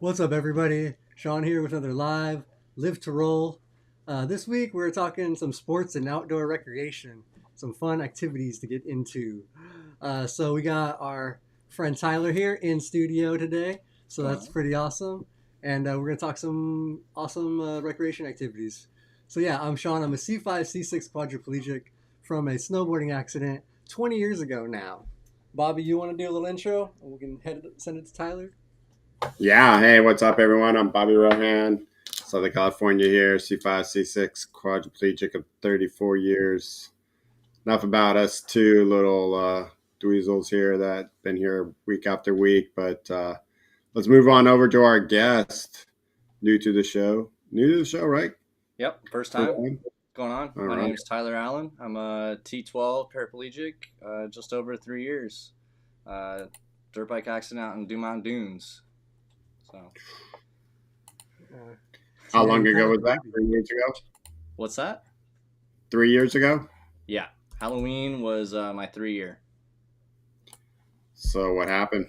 What's up, everybody? Shawn here with another Live to Roll. This week we're talking some sports and outdoor recreation, some fun activities to get into. So we got our friend Tyler here in studio today, so that's pretty awesome. And we're gonna talk some awesome recreation activities. So yeah, I'm Shawn. I'm a C5, C6 quadriplegic from a snowboarding accident 20 years ago now. Bobby, you want to do a little intro? We can send it to Tyler. Yeah, hey, what's up, everyone? I'm Bobby Rohan, Southern California here, C5, C6, quadriplegic of 34 years. Enough about us two little dweezels here that been here week after week, but let's move on over to our guest, new to the show. New to the show, right? Yep, first First time. time? What's going on? All My right. name's Tyler Allen. I'm a T12 paraplegic, just over 3 years. Dirt bike accident out in Dumont Dunes. So, How long ago was that? 3 years ago? what's that? 3 years ago? Yeah, Halloween was my 3 year. So what happened?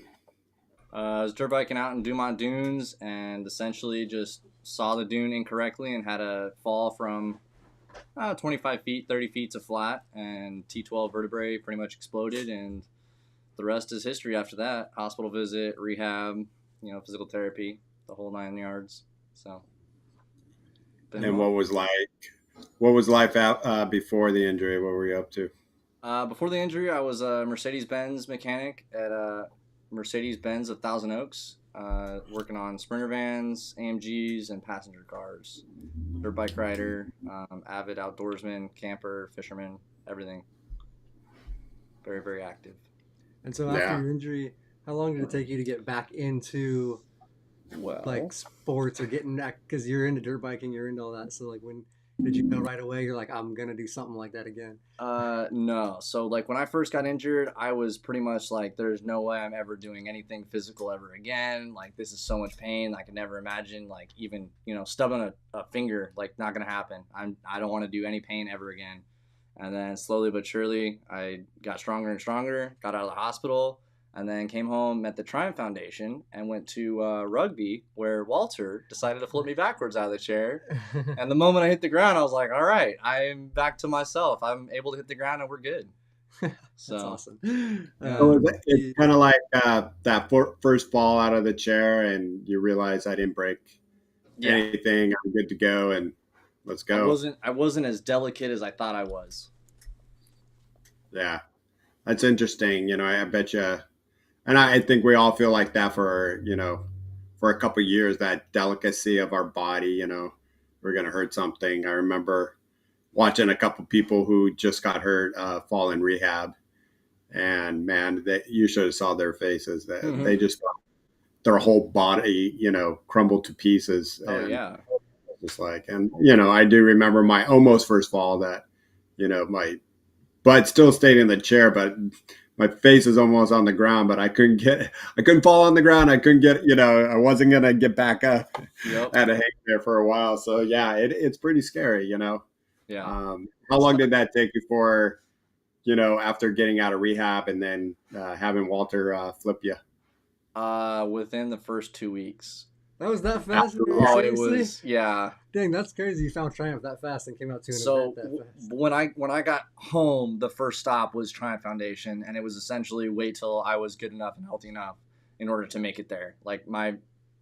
I was dirt biking out in Dumont Dunes and essentially just saw the dune incorrectly and had a fall from 25 feet, 30 feet to flat, and T12 vertebrae pretty much exploded, and the rest is history after that. Hospital visit, rehab, physical therapy, the whole 9 yards. So, And what was life out before the injury? What were you up to? Before the injury, I was a Mercedes-Benz mechanic at Mercedes-Benz of Thousand Oaks, working on Sprinter vans, AMGs, and passenger cars. Dirt bike rider, avid outdoorsman, camper, fisherman, everything. Very, very active. And so after your injury, how long did it take you to get back into like sports or getting back? Because you're into dirt biking, you're into all that. So like, when did you go right away? You're like, I'm gonna do something like that again. No. So like when I first got injured, I was pretty much like, there's no way I'm ever doing anything physical ever again. Like this is so much pain. I could never imagine like even stubbing a finger. Like not gonna happen. I don't want to do any pain ever again. And then slowly but surely, I got stronger and stronger. Got out of the hospital. And then came home, met the Triumph Foundation, and went to rugby, where Walter decided to flip me backwards out of the chair. And the moment I hit the ground, I was like, all right, I'm back to myself. I'm able to hit the ground, and we're good. So. That's awesome. It's kind of like that first fall out of the chair, and you realize I didn't break anything. I'm good to go, and let's go. I wasn't as delicate as I thought I was. Yeah, that's interesting. I bet you. And I think we all feel like that for a couple of years, that delicacy of our body, we're going to hurt something. I remember watching a couple of people who just got hurt fall in rehab. And man, you should have saw their faces. They just their whole body, crumbled to pieces. Oh, yeah. Just like, and, I do remember my almost first fall that, my butt still stayed in the chair, but my face is almost on the ground, but I couldn't fall on the ground. I couldn't get, I wasn't going to get back up. Yep. I had to hang there for a while. So yeah, it's pretty scary, Yeah. How long did that take before, after getting out of rehab and then having Walter flip you? Within the first 2 weeks. That was that fast? Oh, it was, yeah. Dang, that's crazy. You found Triumph that fast and came out to an event that fast. When I got home, the first stop was Triumph Foundation, and it was essentially wait till I was good enough and healthy enough in order to make it there. Like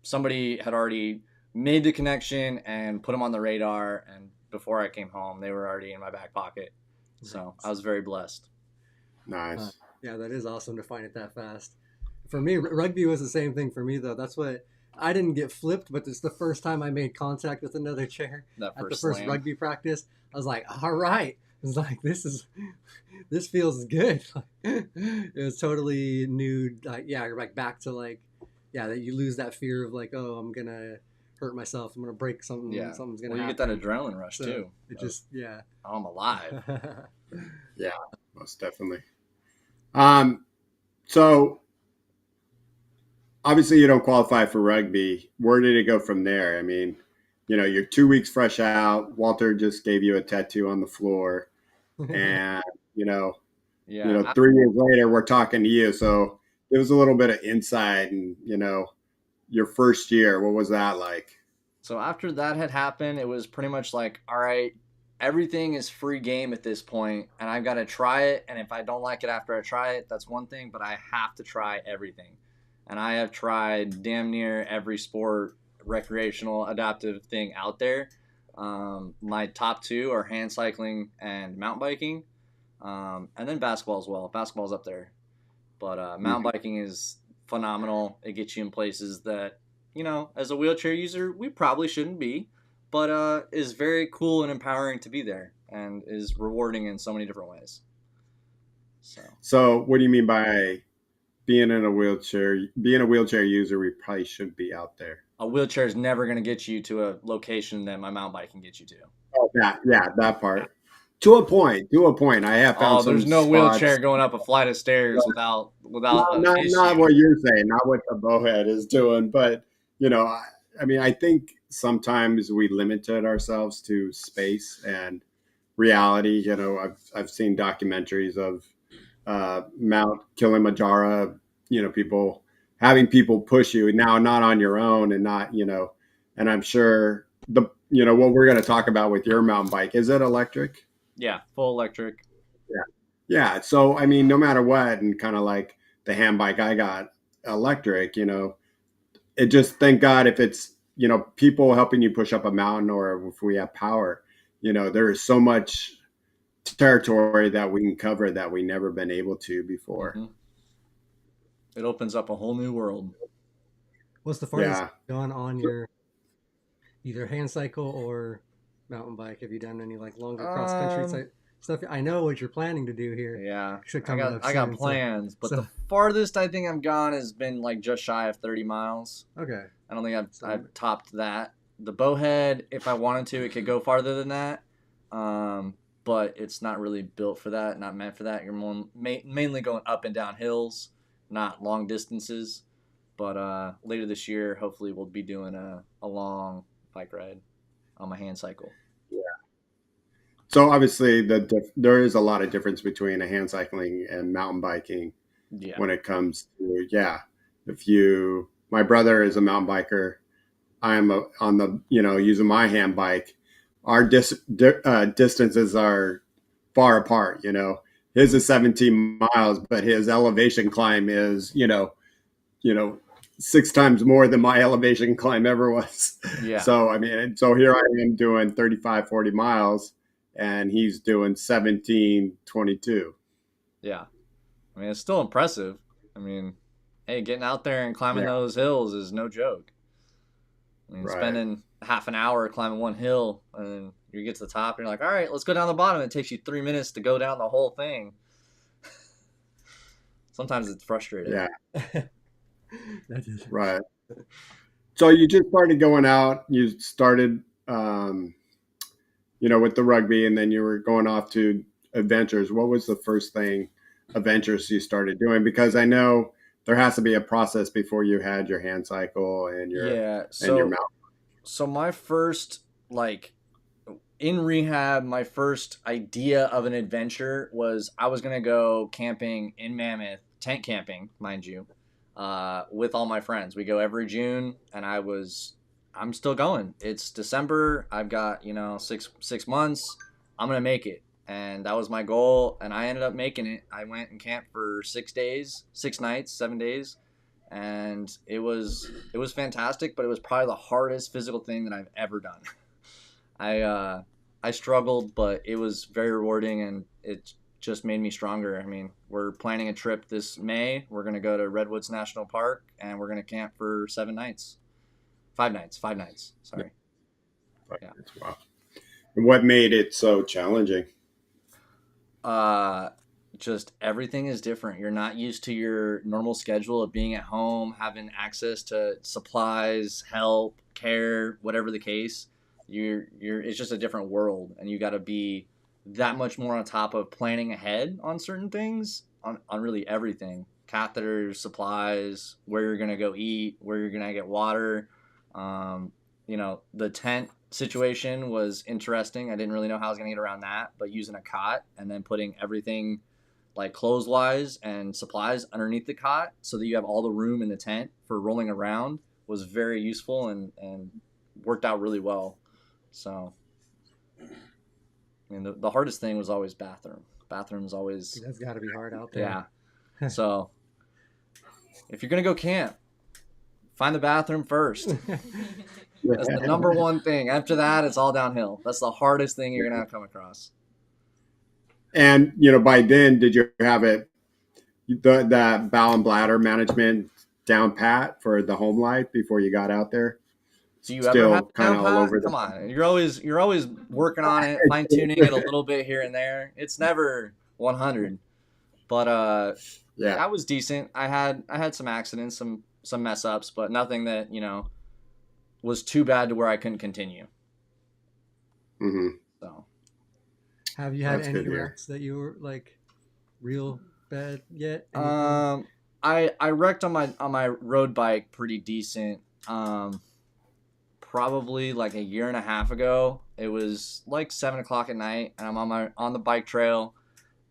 somebody had already made the connection and put them on the radar, and before I came home, they were already in my back pocket. So I was very blessed. Nice. Yeah, that is awesome to find it that fast. For me, rugby was the same thing for me, though. That's what I didn't get flipped, but it's the first time I made contact with another chair at the first rugby practice. I was like, all right. It's like, this feels good. It was totally new. You're like back to that you lose that fear of like, oh, I'm going to hurt myself. I'm going to break something. Yeah. Something's going to happen. You get that adrenaline rush too. It just, yeah. Oh, I'm alive. Yeah, most definitely. So obviously you don't qualify for rugby. Where did it go from there? I mean, you're 2 weeks fresh out. Walter just gave you a tattoo on the floor, and 3 years later we're talking to you. So it was a little bit of insight, and your first year, what was that like? So after that had happened, it was pretty much like, all right, everything is free game at this point, and I've got to try it. And if I don't like it after I try it, that's one thing, but I have to try everything. And I have tried damn near every sport, recreational, adaptive thing out there. My top two are hand cycling and mountain biking, and then basketball as well. Basketball's up there, but mountain Mhm. biking is phenomenal. It gets you in places that, as a wheelchair user, we probably shouldn't be, but is very cool and empowering to be there and is rewarding in so many different ways. So So what do you mean by being in a wheelchair? Being a wheelchair user, we probably shouldn't be out there. a wheelchair is never going to get you to a location that my mountain bike can get you to. Oh, that part. To a point. To a point. I have found Oh, there's some no spots. wheelchair going up a flight of stairs without Not, an not issue. what you're saying, not what the bowhead is doing, but I mean, I think sometimes we limited ourselves to space and reality. I've seen documentaries of Mount Kilimanjaro. People having people push you now, not on your own, and not and I'm sure what we're going to talk about with your mountain bike, is it electric? Yeah, full electric. Yeah. Yeah. So, I mean, no matter what, and kind of like the hand bike I got electric, it just, thank God, if it's, people helping you push up a mountain, or if we have power, there is so much territory that we can cover that we never been able to before. hmm It opens up a whole new world. What's the farthest Yeah. you've gone on your either hand cycle or mountain bike? Have you done any like longer cross country Um, type stuff? I know what you're planning to do here. Yeah, Should I coming got up I got soon. So, plans, but the so farthest I think I've gone has been like just shy of 30 miles. okay. I don't think I've So topped that. The Bowhead, if I wanted to, it could go farther than that. But it's not really built for that, not meant for that. You're mainly going up and down hills, not long distances. But later this year, hopefully, we'll be doing a long bike ride on my hand cycle. So obviously, there is a lot of difference between a hand cycling and mountain biking Yeah. when it comes to, yeah. My brother is a mountain biker. I'm on the, using my hand bike. Our distances are far apart. His is 17 miles, but his elevation climb is, you know, six times more than my elevation climb ever was. Yeah. So, I mean, so here I am doing 35, 40 miles, and he's doing 17, 22. Yeah. I mean, it's still impressive. I mean, hey, getting out there and climbing Yeah, those hills is no joke. I mean, right. spending half an hour climbing one hill and then you get to the top and you're like, all right, let's go down the bottom. It takes you 3 minutes to go down the whole thing. Sometimes it's frustrating. Yeah, that is right. So you just started going out. You started, um, with the rugby, and then you were going off to adventures. What was the first thing, adventures, you started doing? Because I know there has to be a process before you had your hand cycle and Yeah. your So, mount. so my first, like, in rehab, my first idea of an adventure was I was going to go camping in Mammoth, tent camping, mind you, with all my friends. We go every June, and I'm still going. It's December. I've got, 6 months. I'm going to make it. And that was my goal. And I ended up making it. I went and camped for 6 days, 6 nights, 7 days. And it was fantastic, but it was probably the hardest physical thing that I've ever done. I struggled, but it was very rewarding, and it just made me stronger. I mean, we're planning a trip this May. We're gonna go to Redwoods National Park, and we're gonna camp for 7 nights, 5 nights, 5 nights. Sorry. Yeah. Wow. What made it so challenging? Uh, just everything is different. You're not used to your normal schedule of being at home, having access to supplies, help, care, whatever the case. You're it's just a different world, and you got to be that much more on top of planning ahead on certain things, on really everything. Catheters, supplies, where you're gonna go eat, where you're gonna get water. The tent situation was interesting. I didn't really know how I was gonna get around that, but using a cot and then putting everything like clothes wise and supplies underneath the cot so that you have all the room in the tent for rolling around was very useful and worked out really well. So, I mean, the hardest thing was always bathroom. Bathroom's always, That's got to be hard out there. yeah. So, if you're going to go camp, find the bathroom first. That's the number one thing. After that, it's all downhill. That's the hardest thing you're going to come across. And, by then, did you have that bowel and bladder management down pat for the home life before you got out there? Do you ever have kind of all over? Come on, you're always working on it, fine tuning it a little bit here and there. It's never 100, but yeah, I was decent. I had some accidents, some mess ups, but nothing that was too bad to where I couldn't continue. Mm-hmm. So, have you had any wrecks that you were like real bad yet? Anything? I wrecked on my road bike pretty decent. Probably like a year and a half ago. It was like 7:00 at night, and I'm on the bike trail,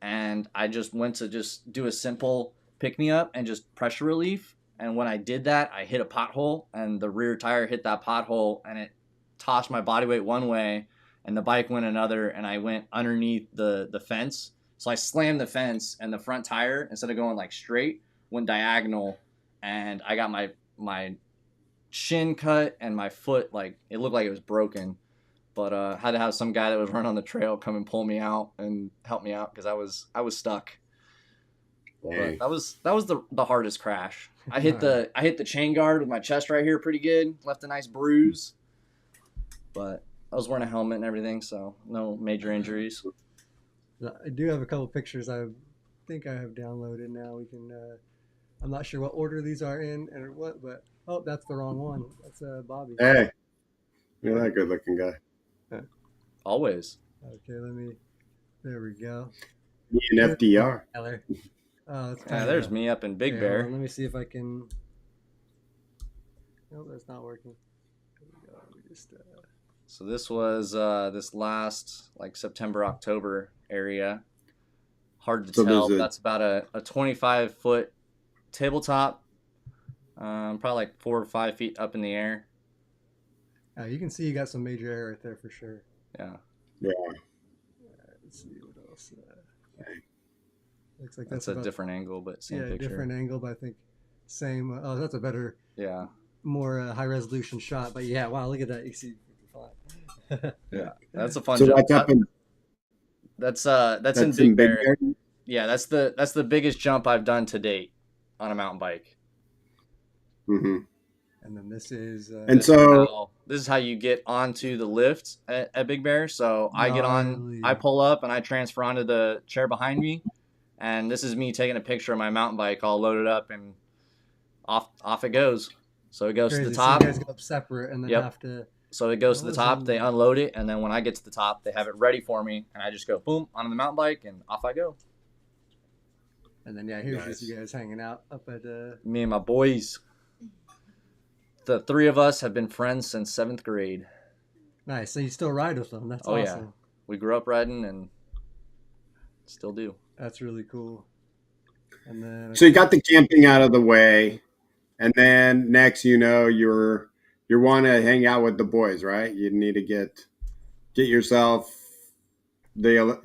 and I just went to just do a simple pick me up and just pressure relief. And when I did that, I hit a pothole, and the rear tire hit that pothole, and it tossed my body weight one way, and the bike went another, and I went underneath the fence. So I slammed the fence, and the front tire, instead of going like straight, went diagonal, and I got my shin cut, and my foot, like, it looked like it was broken, but had to have some guy that was running on the trail come and pull me out and help me out because I was stuck. But that was the hardest crash. I hit the chain guard with my chest right here pretty good, left a nice bruise, but I was wearing a helmet and everything, so no major injuries. I do have a couple pictures I think I have downloaded now. We can I'm not sure what order these are in or what, but oh, that's the wrong one. That's Bobby. Hey, you're that good looking guy. Always. Okay, there we go. Me and FDR. There's me up in Big Bear. Let me see if I can. No, that's not working. There we go. So this was this last like September, October area. Hard to tell. That's about a 25-foot tabletop. Probably like 4 or 5 feet up in the air. You can see you got some major air right there for sure. Yeah. Let's see what else. Looks like that's a different angle, but same picture. Different angle, but I think same. Oh, that's a better. Yeah. More high resolution shot, but yeah, wow, look at that. You see. Yeah, that's a fun jump. That's in Big Bear. Yeah, that's the biggest jump I've done to date on a mountain bike. Mm-hmm. And then this is this is how you get onto the lift at Big Bear. So I get on, I pull up, and I transfer onto the chair behind me, and this is me taking a picture of my mountain bike all loaded up, and off it goes. So it goes to the top. So you guys go up separate and then have to. So it goes to the top, they unload it, and then when I get to the top, they have it ready for me, and I just go, boom, onto the mountain bike, and off I go. And then, here's just you guys hanging out up at... Me and my boys. The 3 of us have been friends since 7th grade. Nice. So you still ride with them. That's awesome. Yeah. We grew up riding and still do. That's really cool. And then... So you got the camping out of the way, and then next, you want to hang out with the boys, right? You need to get yourself the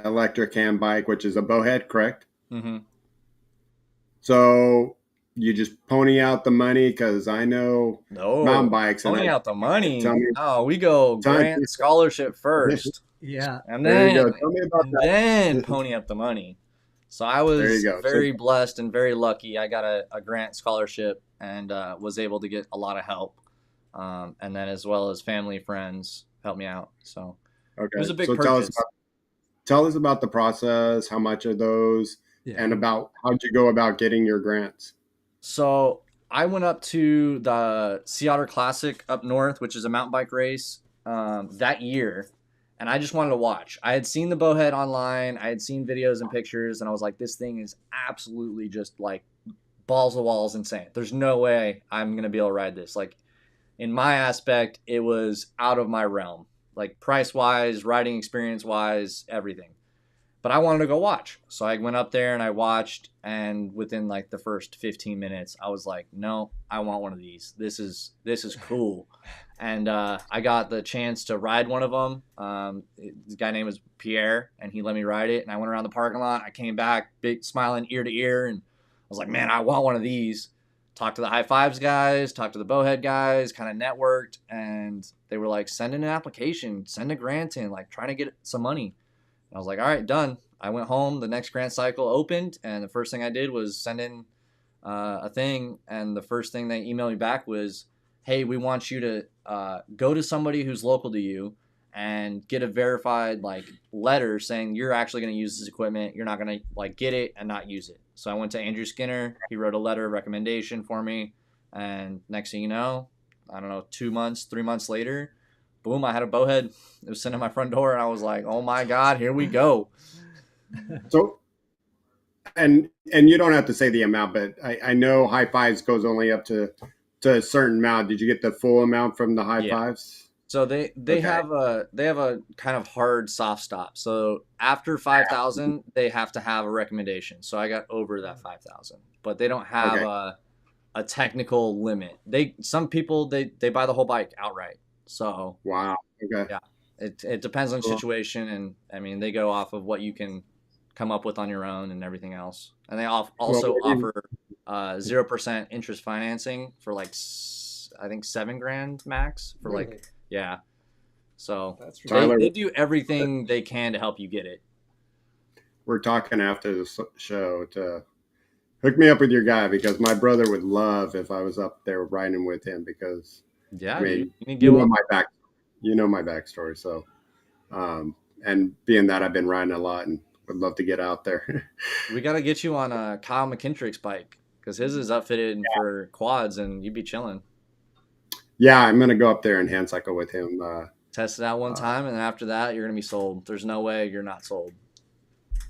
electric hand bike, which is a bowhead, correct? Mm-hmm. So you just pony out the money, because I know mountain bikes. Pony out the money. No, we go grant scholarship first. Yeah, and then then pony up the money. So I was very blessed and very lucky. I got a grant scholarship and was able to get a lot of help. And then as well as family, friends helped me out. So it was a big purchase. Tell us about the process, how much are those, and about how'd you go about getting your grants? So I went up to the Sea Otter Classic up north, which is a mountain bike race, that year. And I just wanted to watch. I had seen the bowhead online. I had seen videos and pictures, and I was like, this thing is absolutely just like balls to walls insane. There's no way I'm going to be able to ride this. Like, in my aspect, it was out of my realm. Like, price-wise, riding experience-wise, everything. But I wanted to go watch. So I went up there and I watched, and within like the first 15 minutes, I was like, no, I want one of these. This is cool. And I got the chance to ride one of them. This guy name was Pierre, and he let me ride it. And I went around the parking lot. I came back, big smiling ear to ear, and I was like, man, I want one of these. Talked to the High Fives guys, talked to the Bowhead guys, kind of networked, and they were like, send in an application, send a grant in, like trying to get some money. I was like, all right, done. I went home. The next grant cycle opened, and the first thing I did was send in a thing. And the first thing they emailed me back was, hey, we want you to go to somebody who's local to you and get a verified like letter saying you're actually going to use this equipment. You're not going to like get it and not use it. So I went to Andrew Skinner. He wrote a letter of recommendation for me. And next thing you know, I don't know, 2 months, 3 months later, boom, I had a bowhead. It was sitting at my front door, and I was like, oh my God, here we go. So, and you don't have to say the amount, but I know High Fives goes only up to a certain amount. Did you get the full amount from the High Fives? So they Okay. have a kind of hard soft stop. So after 5,000, they have to have a recommendation. So I got over that 5,000, but they don't have a technical limit. Some people they buy the whole bike outright. So wow. Okay. Yeah, it depends on the situation, and I mean they go off of what you can come up with on your own and everything else. And they also offer 0% interest financing for like I think $7,000 max for Really? like yeah. So That's they do everything they can to help you get it. We're talking after the show to hook me up with your guy, because my brother would love if I was up there riding with him, because Yeah, I mean, you need to get you know my backstory. So, and being that I've been riding a lot and would love to get out there. We got to get you on Kyle McKintrick's bike because his is outfitted for quads, and you'd be chilling. Yeah, I'm gonna go up there and hand cycle with him. Test it out one time, and then after that, you're gonna be sold. There's no way you're not sold.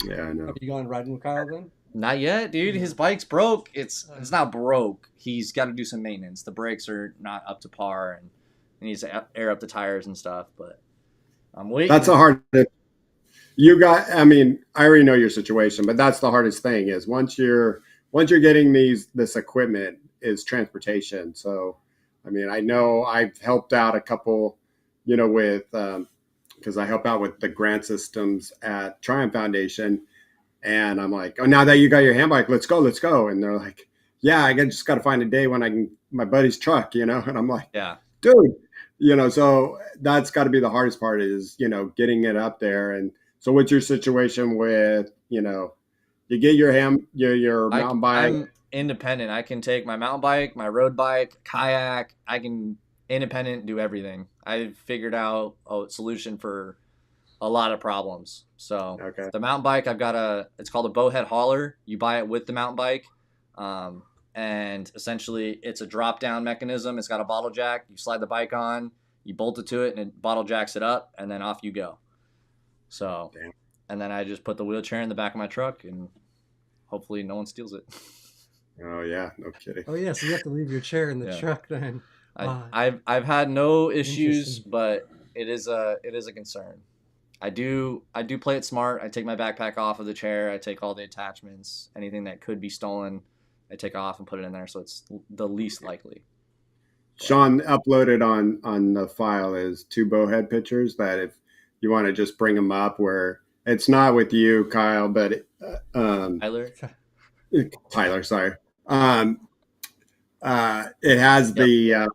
Yeah, I know. Have you gone riding with Kyle then? Not yet, dude. His bike's broke. It's not broke. He's got to do some maintenance. The brakes are not up to par, and he needs to air up the tires and stuff. But I'm waiting. That's a hard. I mean, I already know your situation, but that's the hardest thing is once you're getting this equipment is transportation. So, I mean, I know I've helped out a couple, with because I help out with the grant systems at Triumph Foundation, and I'm like, oh, now that you got your hand bike, let's go. And they're like, yeah, I just got to find a day when I can my buddy's truck, and I'm like, yeah, dude, so that's got to be the hardest part is getting it up there. And so what's your situation with you get your mountain bike? I'm independent. I can take my mountain bike, my road bike, kayak. I can independent do everything. I've figured out a solution for a lot of problems. So the mountain bike, it's called a bowhead hauler. You buy it with the mountain bike. And essentially it's a drop down mechanism. It's got a bottle jack. You slide the bike on, you bolt it to it, and it bottle jacks it up, and then off you go. So, and then I just put the wheelchair in the back of my truck, and hopefully no one steals it. Oh yeah, no kidding. Oh yeah, so you have to leave your chair in the truck then. I've had no issues, but it is a concern. I do play it smart. I take my backpack off of the chair. I take all the attachments, anything that could be stolen, I take off and put it in there, so it's the least likely. Shawn uploaded on the file is 2 bowhead pictures that if you want to just bring them up, where it's not with you, Kyle, but Tyler, sorry. It has the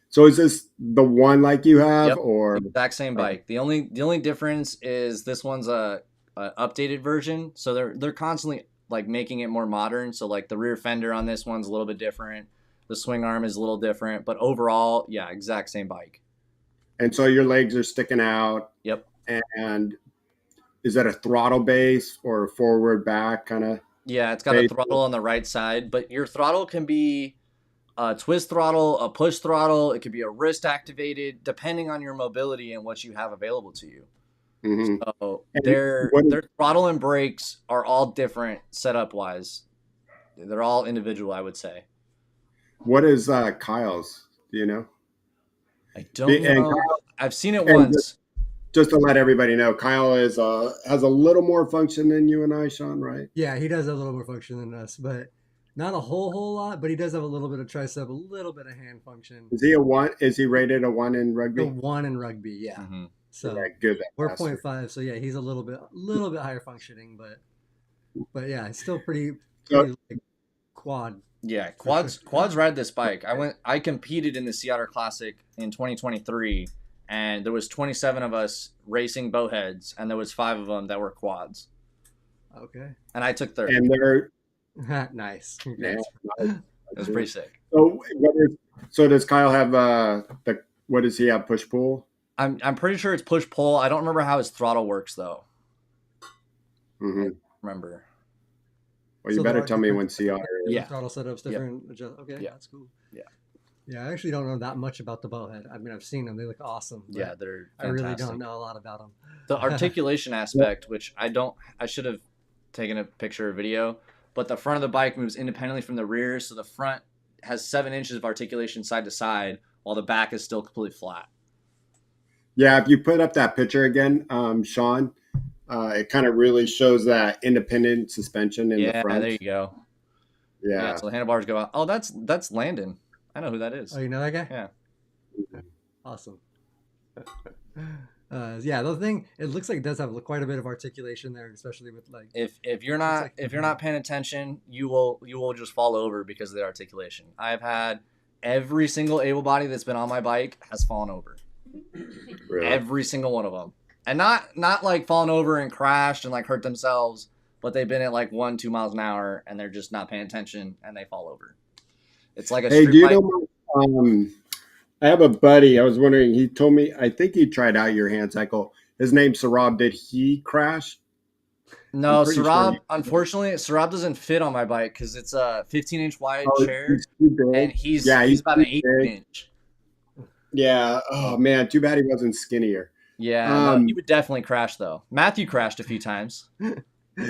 So is this the one like you have, or exact same bike? The only difference is this one's a updated version, so they're constantly like making it more modern. So like the rear fender on this one's a little bit different. The swing arm is a little different, but overall, yeah, exact same bike. And so your legs are sticking out. Yep. And is that a throttle base or a forward back kind of? Yeah, it's got a throttle on the right side, but your throttle can be a twist throttle, a push throttle. It could be a wrist activated, depending on your mobility and what you have available to you. Mm-hmm. So their throttle and brakes are all different setup wise. They're all individual, I would say. What is Kyle's? Do you know? I don't know. I've seen it once. just to let everybody know, Kyle is has a little more function than you and I, Shawn, right? Yeah, he does have a little more function than us, but not a whole lot. But he does have a little bit of tricep, a little bit of hand function. Is he a one? Is he rated a one in The rugby? one in rugby, yeah. Mm-hmm. So Yeah, good. we're 0.5, so yeah, he's a little bit higher functioning, but yeah, it's still pretty So, like quad. Yeah, For sure. quads ride this bike. I competed in the Sea Otter Classic in 2023, and there was 27 of us racing bowheads, and there was 5 of them that were quads, Okay. and I took third. and they're Nice. yeah, Congrats. It was pretty sick. So so does Kyle have the what does he have, push pull? I'm pretty sure it's push pull. I don't remember how his throttle works though. Mm-hmm. Remember? Well, you So better there are tell me different- when CR is. Yeah. Throttle setups, different. Okay, Yeah. that's cool. Yeah. Yeah, I actually don't know that much about the bowhead. I mean, I've seen them; they look awesome. but Yeah, they're I fantastic. really don't know a lot about them. The articulation aspect, which I should have taken a picture or video, but the front of the bike moves independently from the rear, so the front has 7 inches of articulation side to side, while the back is still completely flat. Yeah, if you put up that picture again, Shawn, it kind of really shows that independent suspension in the Yeah, front. there you go. Yeah. So the handlebars go out. Oh, that's Landon. I know who that is. Oh, you know that guy? Yeah. Awesome. Yeah, the thing, it looks like it does have quite a bit of articulation there, especially with like. If you're not paying attention, you will just fall over because of the articulation. I've had every single able body that's been on my bike has fallen over. Really? Every single one of them, and not like fallen over and crashed and like hurt themselves, but they've been at like 1-2 miles an hour and they're just not paying attention and they fall over. It's like a Hey, street do you bike. know? I have a buddy. I was wondering. He told me. I think he tried out your hand cycle. His name's Sarab. Did he crash? No, I'm pretty Sarab. sure Unfortunately, Sarab doesn't fit on my bike because it's a 15-inch wide Oh, chair, he's too big. and he's Yeah, he's about an too 18 big. inch. Yeah. Oh man, too bad he wasn't skinnier. Yeah, no, he would definitely crash though. Matthew crashed a few times. And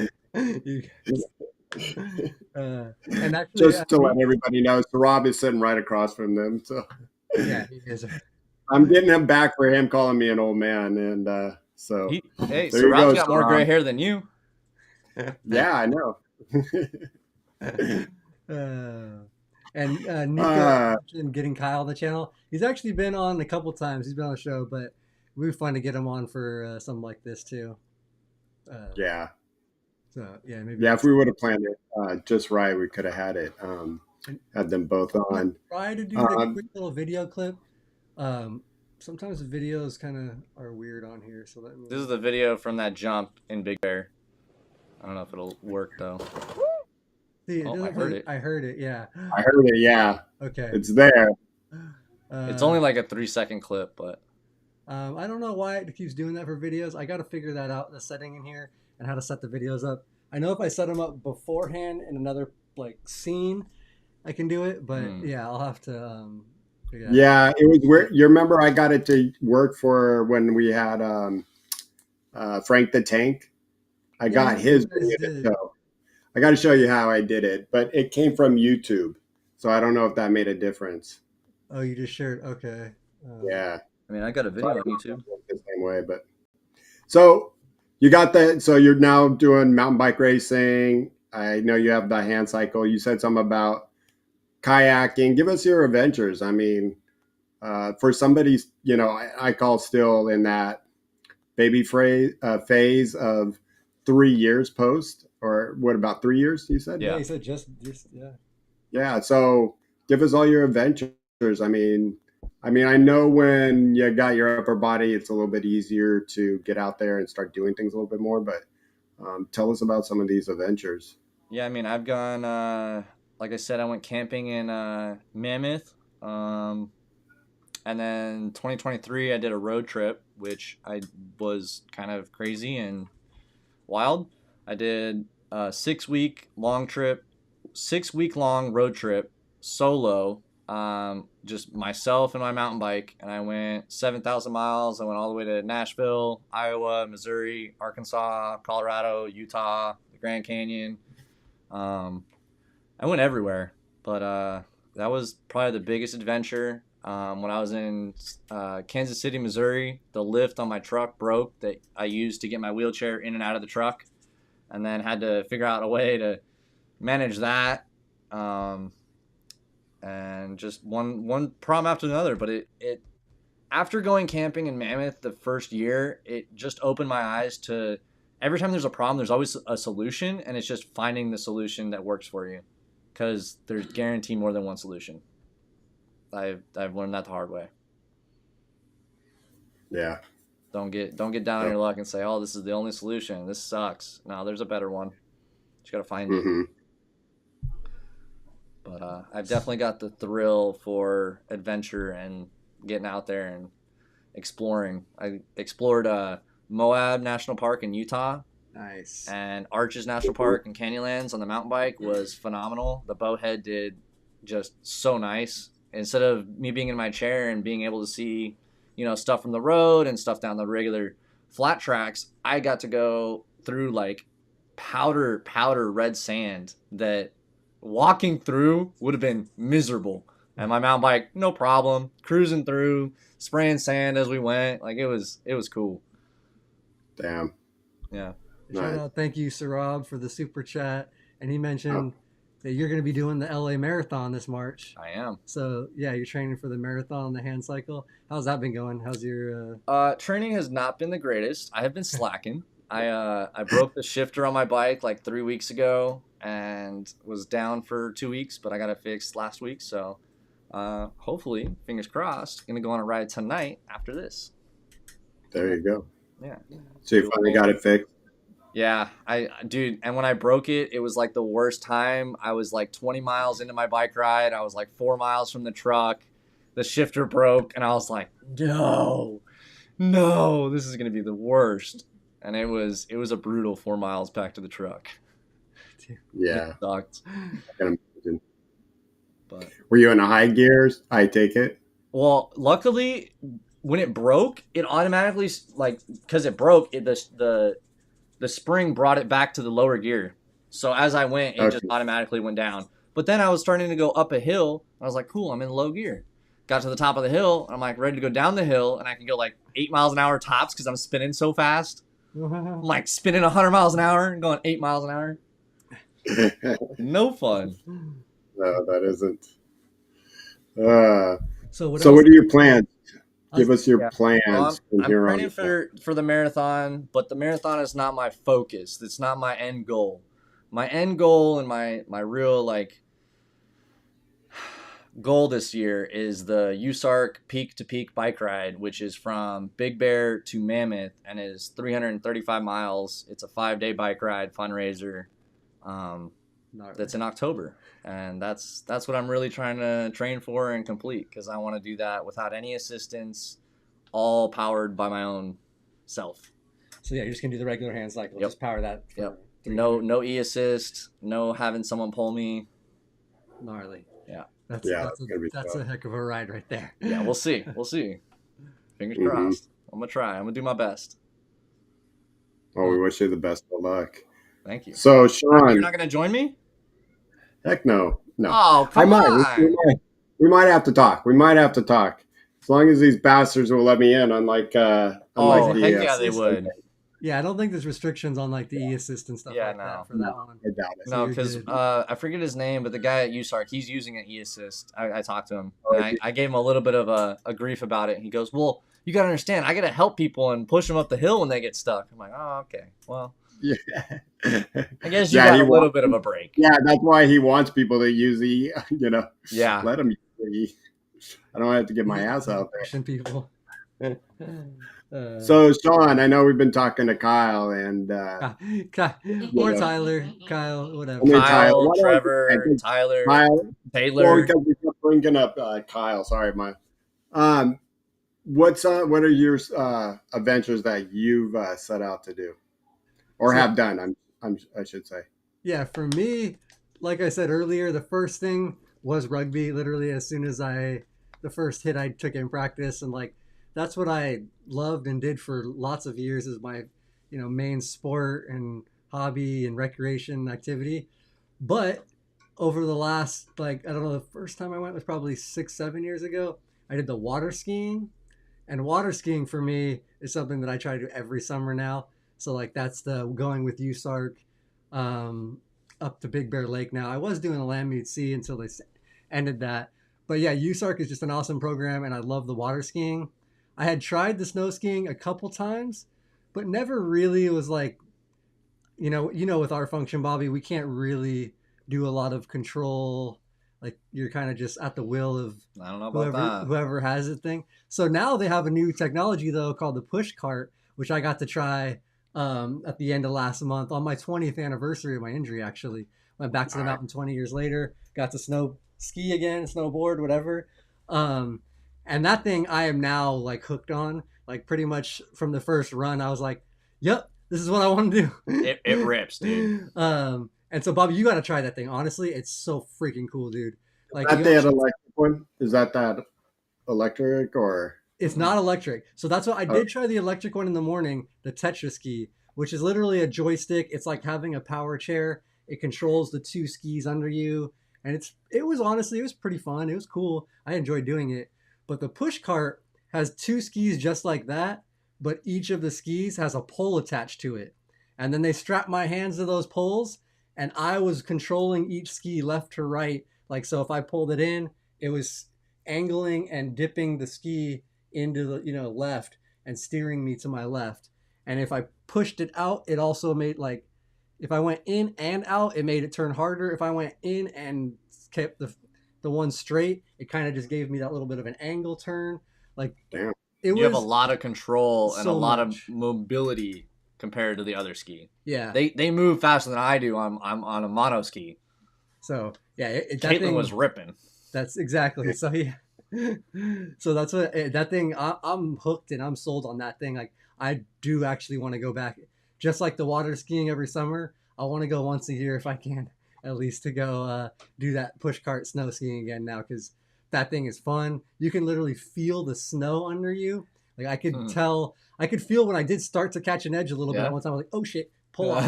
actually, Just to let everybody know, Sarab is sitting right across from them. So yeah, he is. I'm getting him back for him calling me an old man, and so Hey, there you Sarab's go, got more Sarab. gray hair than you. Yeah, I know. And Nico mentioned getting Kyle on the channel. He's actually been on a couple times. He's been on the show, but we would fun to get him on for something like this too. Yeah. So yeah, maybe. Yeah, if we would have planned it just right, we could have had it. Had them both on. Try to do the quick little video clip. Sometimes the videos kind of are weird on here, so This is the video from that jump in Big Bear. I don't know if it'll work though. See, I heard it. I heard it. Yeah. I heard it. Yeah, Okay. it's there. It's only like a 3-second clip, but I don't know why it keeps doing that for videos. I got to figure that out, the setting in here and how to set the videos up. I know if I set them up beforehand in another like scene, I can do it. But yeah, I'll have to. Yeah, it was weird. You remember I got it to work for when we had Frank the Tank. I got his video. So I got to show you how I did it, but it came from YouTube, so I don't know if that made a difference. Oh, you just shared. Okay. Yeah. I mean, I got a video on YouTube. The same way, but so you got that. So you're now doing mountain bike racing. I know you have the hand cycle. You said something about kayaking. Give us your adventures. I mean, for somebody, I call still in that baby phase of 3 years post, or what, about 3 years? You said? Yeah, he said just yeah. Yeah. So give us all your adventures. I know when you got your upper body, it's a little bit easier to get out there and start doing things a little bit more. But tell us about some of these adventures. Yeah, I mean, I've gone, like I said, I went camping in Mammoth. And then 2023, I did a road trip, which I was kind of crazy and wild. I did a 6-week long road trip solo. Just myself and my mountain bike, and I went 7,000 miles. I went all the way to Nashville, Iowa, Missouri, Arkansas, Colorado, Utah, the Grand Canyon. I went everywhere, but that was probably the biggest adventure. When I was in Kansas City, Missouri, the lift on my truck broke that I used to get my wheelchair in and out of the truck, and then had to figure out a way to manage that. And just one problem after another. But it after going camping in Mammoth the first year, it just opened my eyes to every time there's a problem, there's always a solution, and it's just finding the solution that works for you, because there's guaranteed more than one solution. I've learned that the hard way. Yeah. Don't get down on your luck and say, "Oh, this is the only solution. This sucks." No, there's a better one. You gotta find it. But I've definitely got the thrill for adventure and getting out there and exploring. I explored Moab National Park in Utah. Nice. And Arches National Park in Canyonlands on the mountain bike was phenomenal. The bowhead did just so nice. Instead of me being in my chair and being able to see, stuff from the road and stuff down the regular flat tracks, I got to go through like powder red sand that walking through would have been miserable. And my mountain bike, no problem, cruising through, spraying sand as we went. Like it was cool. Damn. Yeah. Shout out, thank you, Sarab, for the super chat. And he mentioned that you're going to be doing the LA Marathon this March. I am. So yeah, you're training for the marathon, the hand cycle. How's that been going? How's your training has not been the greatest. I have been slacking. I broke the shifter on my bike like 3 weeks ago and was down for 2 weeks, but I got it fixed last week. So hopefully, fingers crossed, gonna go on a ride tonight after this. There you go. Yeah. So you finally got it fixed? Yeah, dude, and when I broke it, it was like the worst time. I was like 20 miles into my bike ride. I was like 4 miles from the truck. The shifter broke, and I was like, no, this is gonna be the worst. And it was a brutal 4 miles back to the truck. Yeah. It sucked. I can imagine. But were you in a high gears? I take it. Well, luckily, when it broke, it automatically because it broke, the spring brought it back to the lower gear. So as I went, it just automatically went down. But then I was starting to go up a hill. I was like, cool, I'm in low gear. Got to the top of the hill, and I'm like ready to go down the hill, and I can go like 8 miles an hour tops because I'm spinning so fast. I'm like spinning 100 miles an hour and going 8 miles an hour. No fun. No, that isn't. So what are your plans? Give us your plans. Well, I'm training for the marathon, but the marathon is not my focus. It's not my end goal. My end goal and my real goal this year is the USARC Peak to Peak bike ride, which is from Big Bear to Mammoth and is 335 miles. It's a 5-day bike ride fundraiser. That's in October, and that's what I'm really trying to train for and complete, because I want to do that without any assistance, all powered by my own self. So yeah, you're just gonna do the regular hand cycle. Yep. Just power that. Yep. No e-assist, no having someone pull me. Gnarly. Yeah. That's a heck of a ride right there. Yeah, we'll see. Fingers crossed. I'm gonna try. I'm gonna do my best. Well, we wish you the best of luck. Thank you. So, Shawn, you're not gonna join me? Heck no. Oh, come on. We might have to talk. As long as these bastards will let me in, unlike heck yeah, they would. Yeah, I don't think there's restrictions on like the e-assist and stuff that for that one. I doubt it. No, because I forget his name, but the guy at USARC, he's using an e-assist. I talked to him. And I gave him a little bit of a grief about it. He goes, well, you got to understand, I got to help people and push them up the hill when they get stuck. I'm like, oh, okay. Well, yeah. I guess you got a little bit of a break. Yeah, that's why he wants people to use yeah. Let them use the I don't have to get my ass out there. People. So, Shawn, I know we've been talking to Kyle and or Tyler, Kyle, whatever. Kyle, Trevor, Tyler, Taylor. Well, because we kept bringing up Kyle. Sorry, what are your adventures that you've set out to do or have done? I should say. Yeah, for me, like I said earlier, the first thing was rugby. Literally, as soon as the first hit I took in practice, and that's what I loved and did for lots of years as my, main sport and hobby and recreation activity. But over the last, I don't know, the first time I went was probably 6-7 years ago. I did the water skiing, and water skiing for me is something that I try to do every summer now. So like that's the going with USARC um, up to Big Bear Lake. Now I was doing the Lamute Sea until they ended that, but yeah, USARC is just an awesome program, and I love the water skiing. I had tried the snow skiing a couple times, but never really was like, with our function, Bobby, we can't really do a lot of control. Like you're kind of just at the will of I don't know about whoever that. whoever has the thing. So now they have a new technology though called the push cart, which I got to try at the end of last month on my 20th anniversary of my injury. Actually, went back to the mountain 20 years later, got to snow ski again, snowboard, whatever. Um, and that thing I am now like hooked on. Like pretty much from the first run, I was like, "Yep, this is what I want to do." It rips, dude. And so Bobby, you got to try that thing. Honestly, it's so freaking cool, dude. Like That that electric one? Is that electric or? it's not electric. So that's what I Oh, did try the electric one in the morning, the Tetra ski, which is literally a joystick. It's like having a power chair. It controls the two skis under you, and it was pretty fun. It was cool. I enjoyed doing it. But the push cart has two skis just like that, but each of the skis has a pole attached to it. And then they strapped my hands to those poles, and I was controlling each ski left to right. Like so if I pulled it in, it was angling and dipping the ski into the left and steering me to my left. And if I pushed it out, it also made like if I went in and out, it made it turn harder. If I went in and kept the one straight, it kind of just gave me that little bit of an angle turn. Like damn. it You have a was lot of control and a so lot much. of mobility compared to the other ski. Yeah. They move faster than I do. I'm on a mono ski. So yeah, that Caitlin thing was ripping. That's exactly so. Yeah. So that's what that thing. I'm hooked and I'm sold on that thing. Like I do actually want to go back, just like the water skiing every summer. I want to go once a year if I can, at least to go do that push cart snow skiing again now because that thing is fun. You can literally feel the snow under you. Like I could feel when I did start to catch an edge a little bit. Yeah. One time I was like, oh shit, pull off,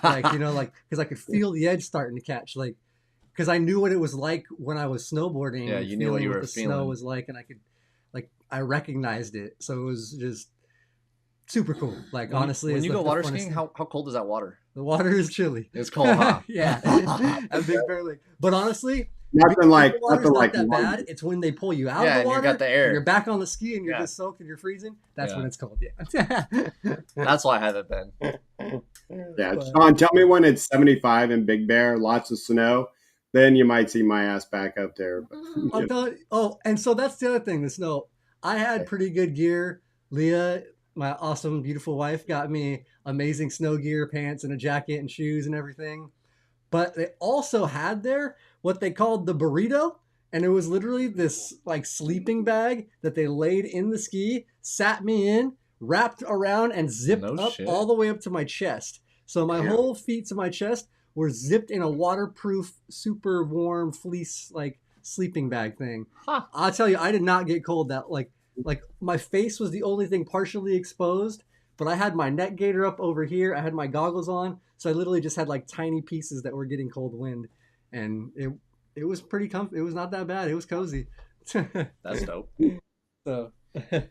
like because I could feel the edge starting to catch like because I knew what it was like when I was snowboarding. Yeah, you knew what you were the feeling. snow was like, and I recognized it. So it was just super cool. Like honestly, when it's you the go water funnest skiing, thing. how cold is that water? The water is chilly. It's cold, huh? Yeah, at Big Bear Lake. But honestly, Nothing like the water's nothing not like that London. bad. It's when they pull you out Yeah, of the and you water, got the air. and you're back on the ski, and you're Yeah. just soaked and you're freezing. That's Yeah. when it's cold. Yeah. That's why I haven't been. Yeah, But- Shawn, tell me when it's 75 in Big Bear, lots of snow, then you might see my ass back up there. I'm telling and so that's the other thing, the snow. I had pretty good gear. Leah, my awesome, beautiful wife, got me amazing snow gear, pants, and a jacket and shoes and everything. But they also had there what they called the burrito. And it was literally this like sleeping bag that they laid in the ski, sat me in, wrapped around, and zipped No up shit. all the way up to my chest. So my Damn. whole feet to my chest were zipped in a waterproof, super warm fleece like sleeping bag thing. Huh. I'll tell you, I did not get cold. That like my face was the only thing partially exposed, but I had my neck gaiter up over here. I had my goggles on, so I literally just had like tiny pieces that were getting cold wind, and it was pretty comfy. It was not that bad. It was cozy. That's dope. So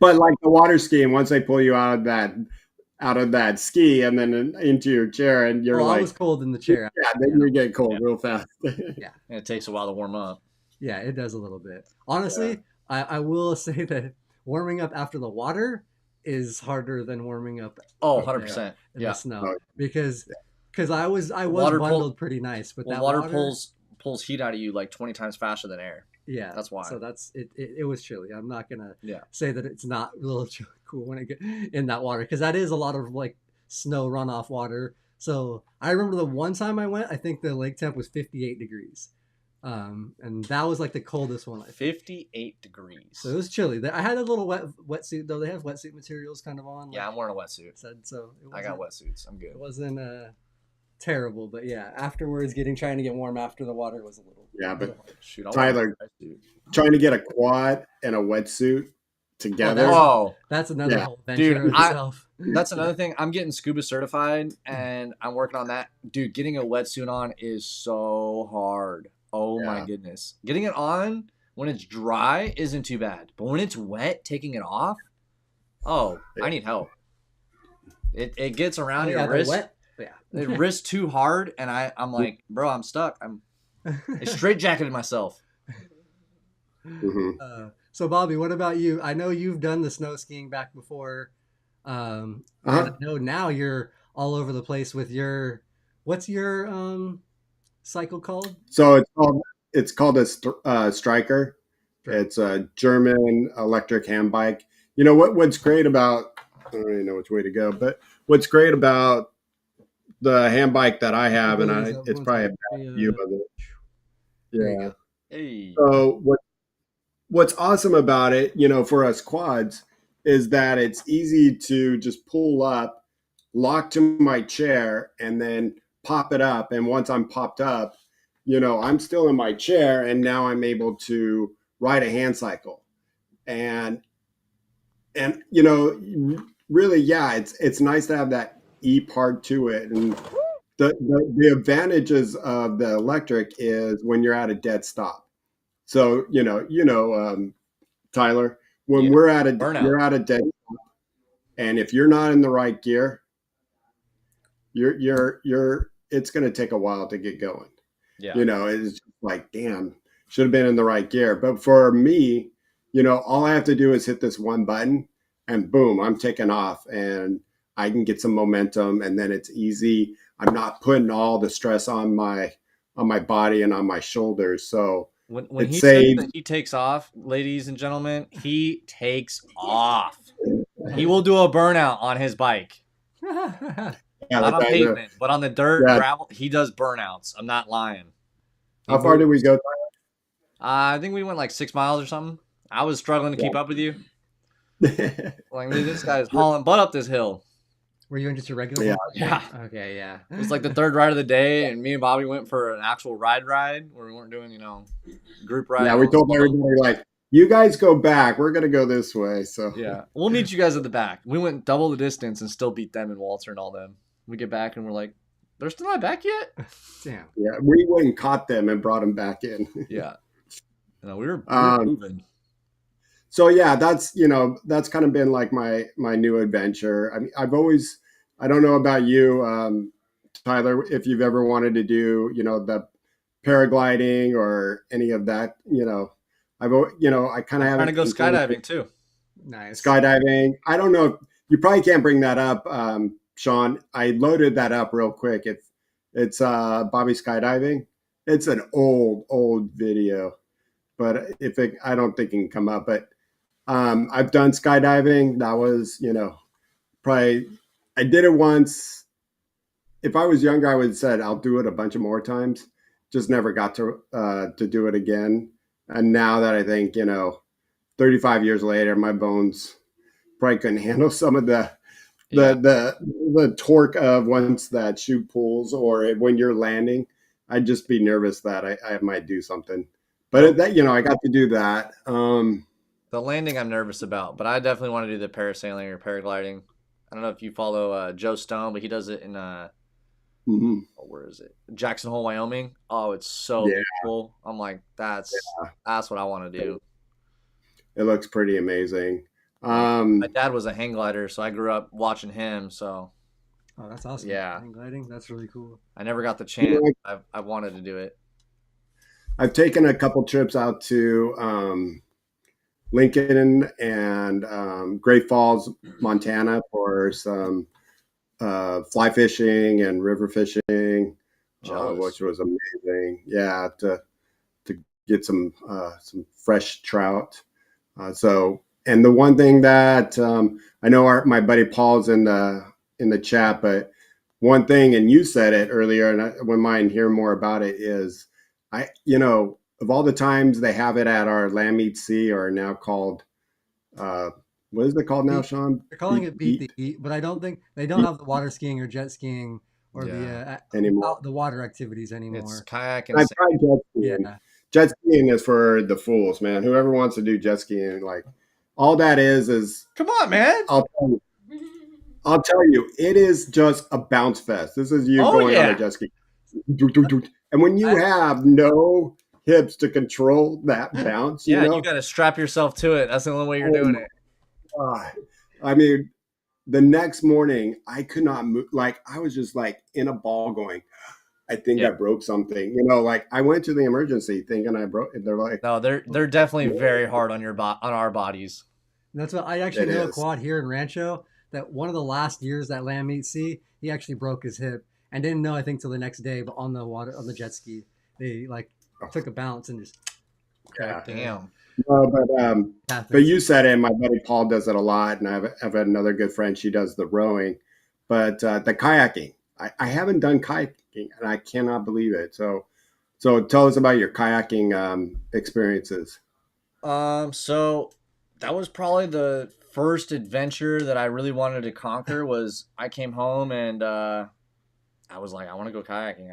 But like the water skiing, once they pull you out of that ski and then into your chair, and you're I like, was cold in the chair. yeah, then you get cold real fast. And it takes a while to warm up. Yeah, it does a little bit. Honestly, I will say that warming up after the water is harder than warming up Oh, 100%. in Yeah. the snow Oh, because I was Water bundled pretty nice, but Well, that water pulls heat out of you like 20 times faster than air. Yeah, That's why. So that's it. It was chilly. I'm not gonna Yeah. say that it's not a little cool when I get in that water because that is a lot of like snow runoff water. So I remember the one time I went, I think the lake temp was 58 degrees, and that was like the coldest one. I think. 58 degrees. So it was chilly. I had a little wetsuit though. They have wetsuit materials kind of on. Yeah, like I'm wearing a wetsuit. I said so. I got wetsuits. I'm good. It wasn't terrible, but yeah, afterwards, trying to get warm after the water was a little. Yeah, but little hard. Shoot, I'll Tyler, wear a wetsuit. trying to get a quad and a wetsuit together. Oh, That's another Yeah. whole venture Dude, in itself. that's another thing. I'm getting scuba certified and I'm working on that. Dude, getting a wetsuit on is so hard. Oh my Yeah. goodness. Getting it on When it's dry, isn't too bad. But when it's wet, taking it off, oh, I need help. It gets around your wrist. Wet. Yeah. It wrist too hard, and I'm like, bro, I'm stuck. I straight jacketed myself. Mm-hmm. So Bobby, what about you? I know you've done the snow skiing back before. And I know now you're all over the place with your. What's your cycle called? So it's called a Striker. It's a German electric hand bike. You know what's great about, I don't even know which way to go, but what's great about the hand bike that I have, and it's probably a bad view of it. Yeah. Hey. So what's awesome about it, you know, for us quads, is that it's easy to just pull up, lock to my chair, and then pop it up. And once I'm popped up, you know, I'm still in my chair, and now I'm able to ride a hand cycle. And you know, really, yeah, it's nice to have that e part to it. And the advantages of the electric is when you're at a dead stop. So Tyler, when Yeah. we're at Burnout. you're at a dead stop, and if you're not in the right gear, you're it's going to take a while to get going. Yeah. You know, it's just like, damn, should have been in the right gear. But for me, you know, all I have to do is hit this one button, and boom, I'm taking off, and I can get some momentum, and then it's easy. I'm not putting all the stress on my body and on my shoulders. So when it he says saves. that he takes off, ladies and gentlemen, he takes off. He will do a burnout on his bike. Yeah, Not on pavement, but on the dirt, yeah. gravel. He does burnouts. I'm not lying. How far did we go? I think we went like 6 miles or something. I was struggling to keep up with you. Like, this guy's hauling butt up this hill. Were you in just a regular? Yeah. Yeah. Okay, yeah. It was like the third ride of the day, and me and Bobby went for an actual ride where we weren't doing, group ride. Yeah, we told everybody, like, you guys go back. We're gonna go this way. So yeah, we'll meet you guys at the back. We went double the distance and still beat them and Walter and all them. We get back and we're like, they're still not back yet? Damn. Yeah, we went and caught them and brought them back in. Yeah. No, we were moving. So yeah, that's kind of been like my new adventure. I mean, I don't know about you, Tyler, if you've ever wanted to do, the paragliding or any of that, I kind of have trying to go skydiving too. Nice. Skydiving. I don't know if you probably can't bring that up, Shawn. I loaded that up real quick. It's Bobby skydiving. It's an old video, but I don't think it can come up. But I've done skydiving. That was, probably I did it once. If I was younger, I would have said I'll do it a bunch of more times. Just never got to do it again. And now that I think, 35 years later, my bones probably couldn't handle some of the torque of once that chute pulls or when you're landing. I'd just be nervous that I might do something. But I got to do that. The landing I'm nervous about, but I definitely want to do the parasailing or paragliding. I don't know if you follow Joe Stone, but he does it in where is it? Jackson Hole, Wyoming. Oh, it's so cool. I'm like, that's what I want to do. It looks pretty amazing. My dad was a hang glider, so I grew up watching him. So, oh, that's awesome. Yeah, hang gliding, that's really cool. I never got the chance. I wanted to do it. I've taken a couple trips out to Lincoln and Great Falls, Montana for some fly fishing and river fishing, which was amazing. Yeah, to get some fresh trout. And the one thing that I know my buddy Paul's in the chat, but one thing, and you said it earlier, and I wouldn't mind hear more about it, is of all the times they have it at our Lamb Eat Sea, or now called what is it called now, Shawn? They're calling it Beat the Heat, but I don't think they don't have the water skiing or jet skiing or the water activities anymore. It's kayak and I've tried jet skiing. Yeah. Jet skiing is for the fools, man. Whoever wants to do jet skiing, like all that is come on, man. I'll tell you, it is just a bounce fest. This is you going on a jet ski. And when you have no hips to control that bounce, Yeah, you got to strap yourself to it. That's the only way you're doing it. God. I mean, the next morning I could not move. Like I was just like in a ball going, I think I broke something. Like I went to the emergency thinking I broke it. They're like, no, they're definitely very hard on on our bodies. That's what I actually know a quad here in Rancho that one of the last years that Lamb meet C, he actually broke his hip and didn't know I think till the next day, but on the water on the jet ski, they like took a bounce and just cracked. Damn. No, but you said it. My buddy Paul does it a lot, and I've had another good friend. She does the rowing, but the kayaking. I haven't done kayaking, and I cannot believe it. So tell us about your kayaking experiences. So that was probably the first adventure that I really wanted to conquer. Was I came home and I was like, I want to go kayaking.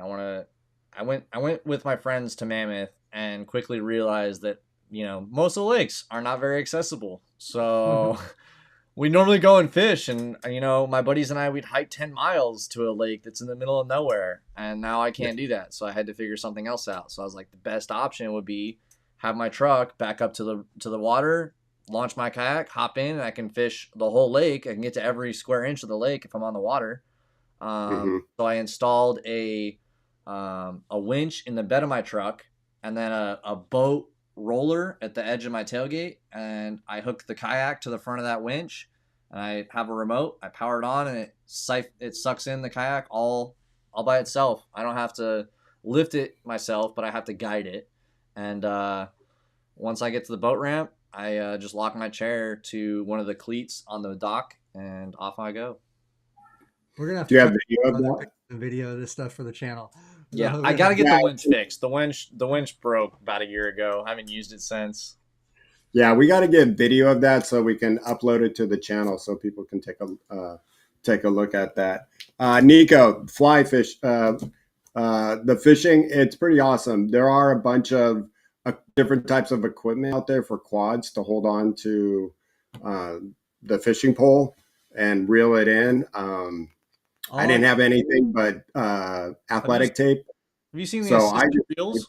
I went with my friends to Mammoth and quickly realized that most of the lakes are not very accessible. So we normally go and fish, and my buddies and we'd hike 10 miles to a lake that's in the middle of nowhere, and now I can't do that. So I had to figure something else out. So I was like, the best option would be have my truck back up to the water, launch my kayak, hop in, and I can fish the whole lake. I can get to every square inch of the lake if I'm on the water. So I installed a winch in the bed of my truck, and then a boat roller at the edge of my tailgate, and I hook the kayak to the front of that winch, and I have a remote. I power it on, and it sucks in the kayak all by itself. I don't have to lift it myself, but I have to guide it. And once I get to the boat ramp, I just lock my chair to one of the cleats on the dock, and off I go. We're gonna have Do you have video of this stuff for the channel. Yeah, I gotta get the winch fixed. The winch broke about a year ago. I haven't used it since. Yeah, we got to get video of that so we can upload it to the channel so people can take a look at that. Nico, fly fish, the fishing, it's pretty awesome. There are a bunch of different types of equipment out there for quads to hold on to the fishing pole and reel it in. I didn't have anything but athletic tape. Have you seen the assisted reels?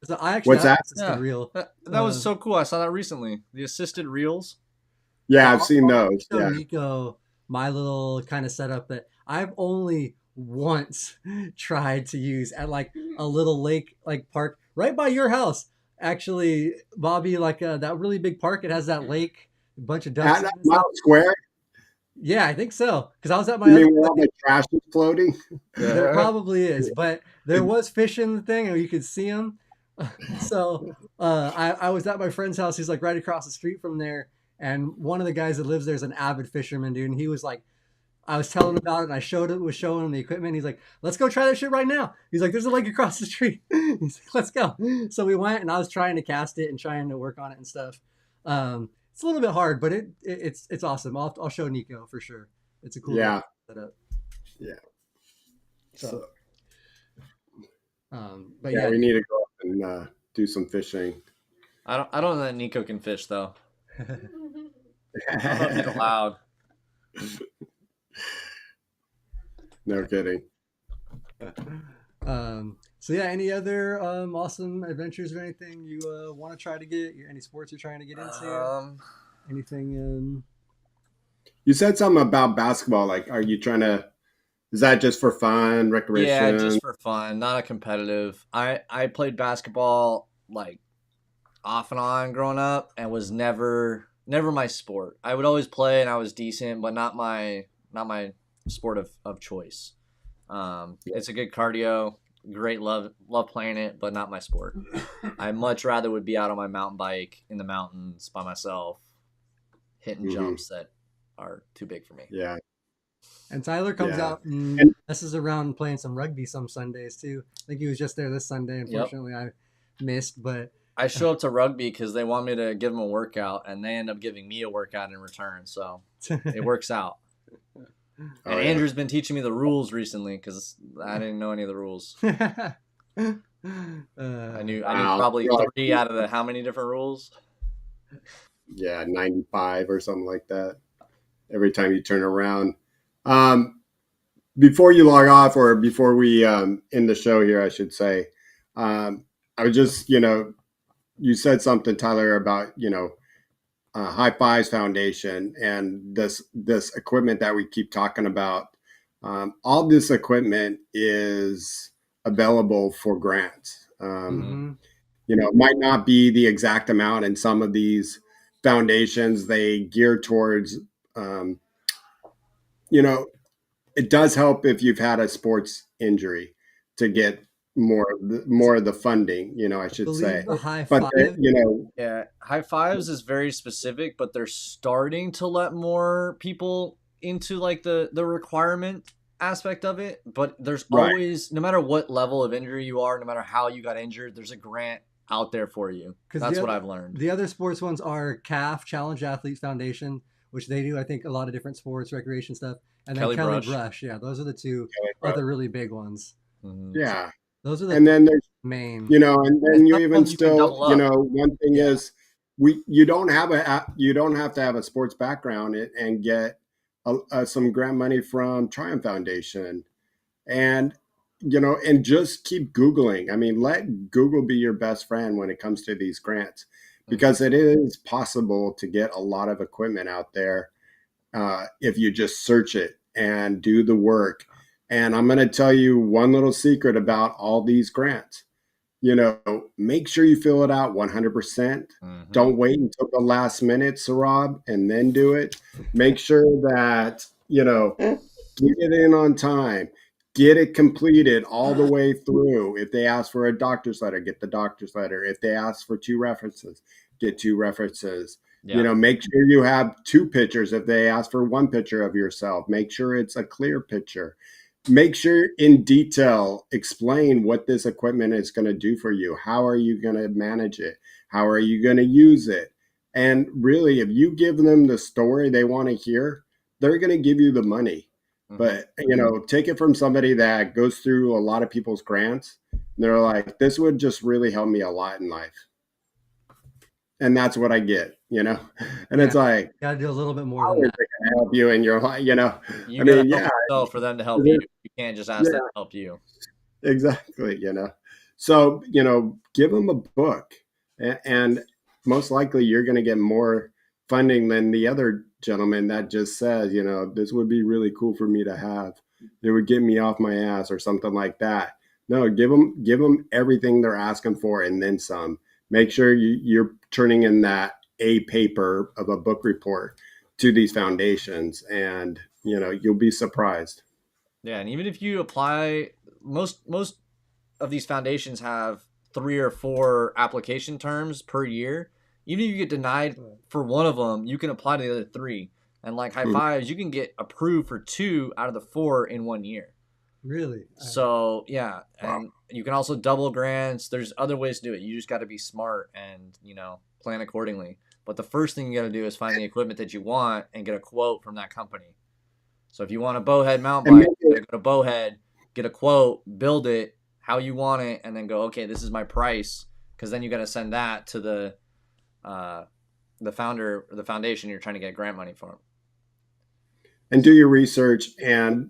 So I actually What's that? Assisted reel. That was so cool. I saw that recently. The assisted reels. Yeah, I've seen those. Yeah. Nico, my little kind of setup that I've only once tried to use at like a little lake, like park right by your house. Actually, Bobby, like that really big park. It has that lake, a bunch of ducks. At Mount Square. Yeah, I think so. Because I was at my. You mean where all the trash is floating? There probably is, but there was fish in the thing, and you could see them. So I was at my friend's house. He's like right across the street from there, and one of the guys that lives there is an avid fisherman, dude. And he was like, I was telling him about it, and was showing him the equipment. He's like, "Let's go try that shit right now." He's like, "There's a lake across the street." He's like, "Let's go." So we went, and I was trying to cast it and trying to work on it and stuff. It's a little bit hard, but it's awesome. I'll show Nico for sure. It's a cool setup. Yeah. So, but yeah, we need to go up and do some fishing. I don't know that Nico can fish though. I don't know if he's allowed. No kidding. So yeah, any other awesome adventures or anything you want to try to get? Any sports you're trying to get into? Anything? You said something about basketball. Like, are you trying to? Is that just for fun, recreation? Yeah, just for fun, not a competitive. I played basketball like off and on growing up, and was never my sport. I would always play, and I was decent, but not my sport of choice. It's a good cardio, great love playing it, but not my sport. I much rather would be out on my mountain bike in the mountains by myself, hitting jumps that are too big for me. Yeah. And Tyler comes out and messes around playing some rugby some Sundays too. I think he was just there this Sunday. Unfortunately, I missed, but I show up to rugby because they want me to give them a workout, and they end up giving me a workout in return. So it works out. And Andrew's been teaching me the rules recently because I didn't know any of the rules. I knew probably 3 out of the how many different rules? Yeah, 95 or something like that. Every time you turn around. Before you log off, or before we end the show here, I should say, I was just, you said something, Tyler, about, High Fives Foundation and this equipment that we keep talking about. All this equipment is available for grants. Mm-hmm. It might not be the exact amount, and some of these foundations they gear towards. Um, you know, it does help if you've had a sports injury to get more of the funding. I I should say, believe the high but five. Yeah, high fives is very specific, but they're starting to let more people into like the requirement aspect of it. But there's right, always, no matter what level of injury you are, no matter how you got injured, there's a grant out there for you. Because That's what I've learned. the other sports ones are CAF, Challenge Athletes Foundation, which they do, I think, a lot of different sports, recreation stuff, and then Kelly Kelly Brush. Brush. Yeah, those are the two right. other really big ones. Mm-hmm. So Yeah, those are the and then there's main. and And then you some of even them you can still, double up. one thing Yeah. is you don't have to have a sports background and get some grant money from Triumph Foundation, and and just keep Googling. I mean, let Google be your best friend when it comes to these grants, because Mm-hmm. it is possible to get a lot of equipment out there if you just search it and do the work. And I'm going to tell you one little secret about all these grants. Make sure you fill it out 100%. Mm-hmm. Don't wait until the last minute, Sarab, and then do it. Make sure that, get it in on time. Get it completed all the way through. If they ask for a doctor's letter, get the doctor's letter. If they ask for 2 references, get 2 references. Yeah. Make sure you have 2 pictures. If they ask for 1 picture of yourself, make sure it's a clear picture. Make sure in detail explain what this equipment is going to do for you. How are you going to manage it? How are you going to use it? And really, if you give them the story they want to hear, they're going to give you the money. Mm-hmm. But take it from somebody that goes through a lot of people's grants. They're like, this would just really help me a lot in life. And that's what I get, And Yeah. it's like, Got to do a little bit more how than is that. it going to help you in your life? You I gotta mean, help yeah, yourself for them to help you. You can't just ask them to help you. exactly. So, give them a book, and most likely you're going to get more funding than the other gentleman that just says, this would be really cool for me to have. It would get me off my ass or something like that. No, give them everything they're asking for and then some. Make sure you're turning in that a paper of a book report to these foundations, and you'll be surprised. Yeah, and even if you apply, most of these foundations have 3 or 4 application terms per year. Even if you get denied for one of them, you can apply to the other 3. And like high fives, you can get approved for 2 out of the 4 in 1 year. Really? So yeah, Wow. and you can also double grants. There's other ways to do it. You just got to be smart and plan accordingly. But the first thing you got to do is find the equipment that you want and get a quote from that company. So if you want a bowhead mountain And bike, make you it, gotta go to bowhead, get a quote, build it how you want it, and then go, okay, this is my price. Because then you got to send that to the founder or the foundation you're trying to get grant money from. and do your research, and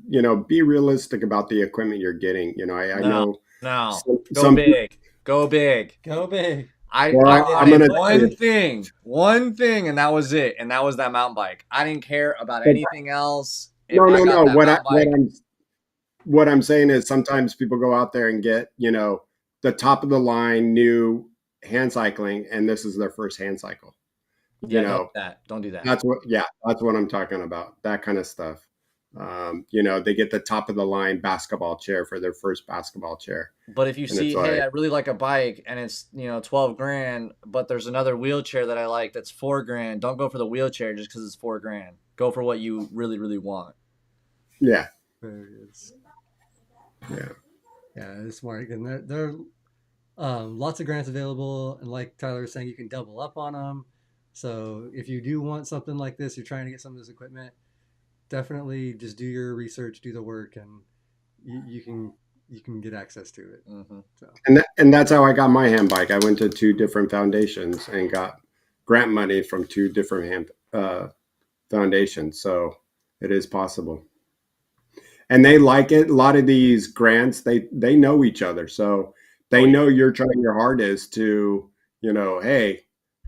be realistic about the equipment you're getting. I No, know no, go some people. big, go big. Go big. I Well, I'm wanted gonna tell one you, thing, and that was it, and that was that mountain bike. I didn't care about but anything else. If no, I no, got no. that mountain bike, What I'm saying is sometimes people go out there and get the top of the line new hand cycling, and this is their first hand cycle. You yeah, don't know, do that. Don't do that. that's what I'm talking about. That kind of stuff. They get the top of the line basketball chair for their first basketball chair, But if you and it's see, hey, like, I really like a bike and it's 12 grand, but there's another wheelchair that I like that's 4 grand. Don't go for the wheelchair just because it's 4 grand. Go for what you really really want. yeah, Very good. yeah. Yeah, it's smart. And there are lots of grants available, and like Tyler was saying, you can double up on them. So if you do want something like this, you're trying to get some of this equipment, definitely just do your research, do the work, and you can get access to it. Mm-hmm. So And that's how I got my hand bike. I went to 2 different foundations and got grant money from 2 different foundations. So it is possible, and they like it. A lot of these grants, they know each other, so they know you're trying your hardest to, hey,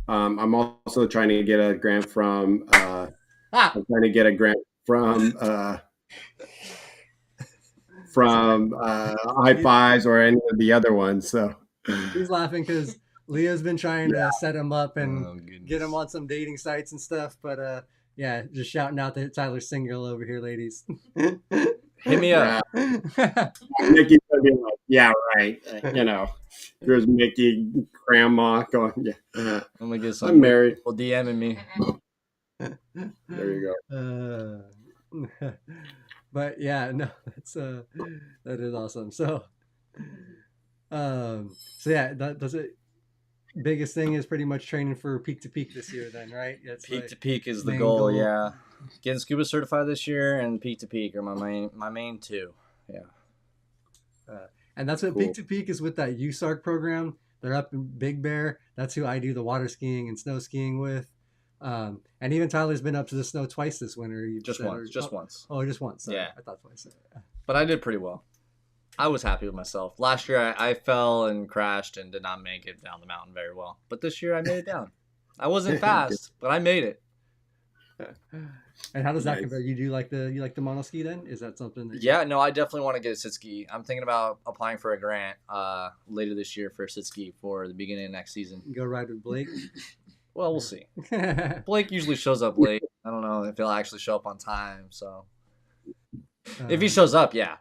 I'm also trying to get a grant from, I'm trying to get a grant from High Fives or any of the other ones. So He's laughing because Leo's been trying to set him up and goodness. get him on some dating sites and stuff. But yeah, just shouting out that Tyler's single over here, ladies. Hit me up. Mickey's gonna be like, yeah, right. There's Mickey, grandma going, yeah. I'm gonna get some. I'm married. Well, DMing me. There you go. But yeah, no, that is awesome. So yeah, that's it. Biggest thing is pretty much training for peak to peak this year, then, right? That's Peak to peak is the goal. Yeah, getting scuba certified this year and peak to peak are my main two. Yeah. And that's what Cool. Peak to Peak is with that USARC program. They're up in Big Bear. That's who I do the water skiing and snow skiing with. And even Tyler's been up to the snow twice this winter. Just once. Oh, just once. Yeah. I thought twice. But I did pretty well. I was happy with myself. Last year I fell and crashed and did not make it down the mountain very well. But this year I made it down. I wasn't fast, but I made it. And how does that compare? You like the monoski then? Is that something that Yeah, no, I definitely want to get a sit ski. I'm thinking about applying for a grant later this year for a sit ski for the beginning of next season. Go ride with Blake? Well, we'll see. Blake usually shows up late. I don't know if he'll actually show up on time. So if he shows up, yeah.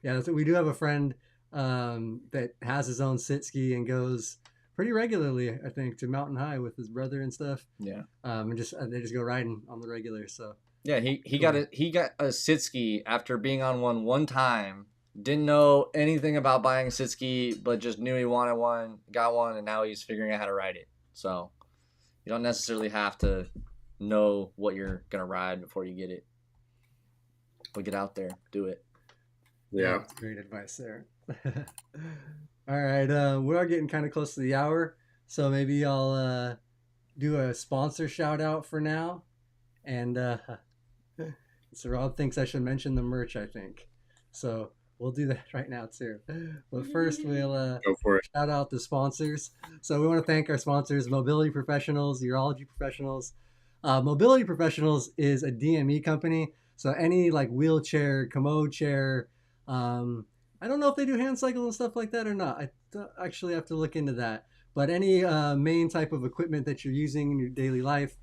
Yeah, we do have a friend that has his own sit ski and goes pretty regularly, I think, to Mountain High with his brother and stuff. Yeah. And they just go riding on the regular. So yeah, he got a sit ski after being on one time. Didn't know anything about buying a sit ski, but just knew he wanted one, got one, and now he's figuring out how to ride it. So you don't necessarily have to know what you're gonna ride before you get it. But get out there, do it. Yeah. That's great advice there. All right, we are getting kind of close to the hour, so maybe I'll do a sponsor shout out for now. And so Rob thinks I should mention the merch, I think. So we'll do that right now too. But first we'll Go for it. shout out the sponsors. So we want to thank our sponsors, Mobility Professionals, Urology Professionals. Mobility Professionals is a DME company. So any like wheelchair, commode chair, I don't know if they do hand cycle and stuff like that or not. I actually have to look into that. But any main type of equipment that you're using in your daily life,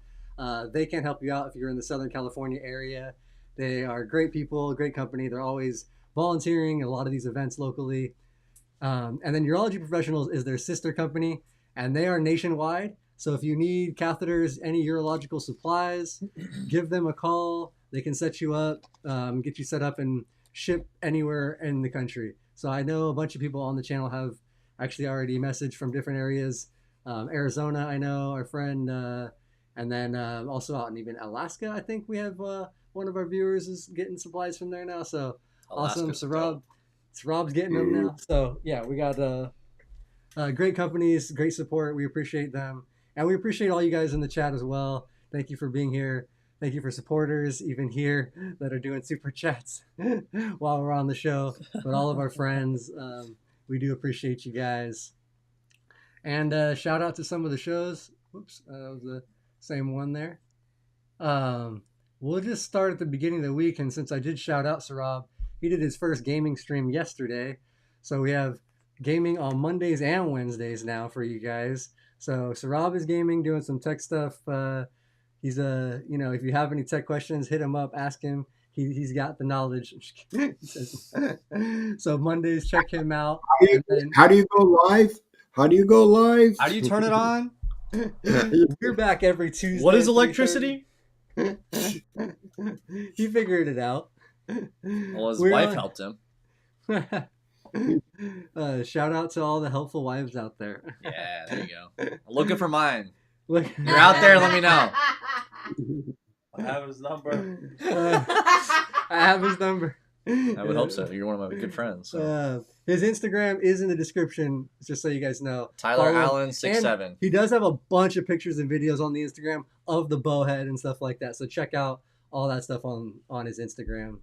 they can help you out if you're in the Southern California area. They are great people, great company. They're always volunteering at a lot of these events locally. And then Urology Professionals is their sister company, and they are nationwide. So if you need catheters, any urological supplies, give them a call. They can set you up, get you set up, and ship anywhere in the country. So I know a bunch of people on the channel have actually already messaged from different areas. Arizona, I know, our friend, and then also out in even Alaska, I think we have one of our viewers is getting supplies from there now. So awesome. So Rob's getting them now. So yeah, we got great companies, great support. We appreciate them. And we appreciate all you guys in the chat as well. Thank you for being here. Thank you for supporters, even here, that are doing super chats while we're on the show. But all of our friends, we do appreciate you guys. And shout out to some of the shows. Whoops, that was the same one there. We'll just start at the beginning of the week. And since I did shout out Sarab, he did his first gaming stream yesterday. So we have gaming on Mondays and Wednesdays now for you guys. So Sarab is gaming, doing some tech stuff. He's if you have any tech questions, hit him up, ask him. He's got the knowledge. So Mondays, check him out. How do you go live? How do you go live? How do you turn it on? We're back every Tuesday. What is electricity? He figured it out. Well, his wife helped him. Shout out to all the helpful wives out there. Yeah, there you go. I'm looking for mine. Look, you're out there, let me know. I have his number. I have his number. I would hope so. You're one of my good friends. So. His Instagram is in the description, just so you guys know. Tyler Allen 67. He does have a bunch of pictures and videos on the Instagram of the bowhead and stuff like that. So check out all that stuff on his Instagram.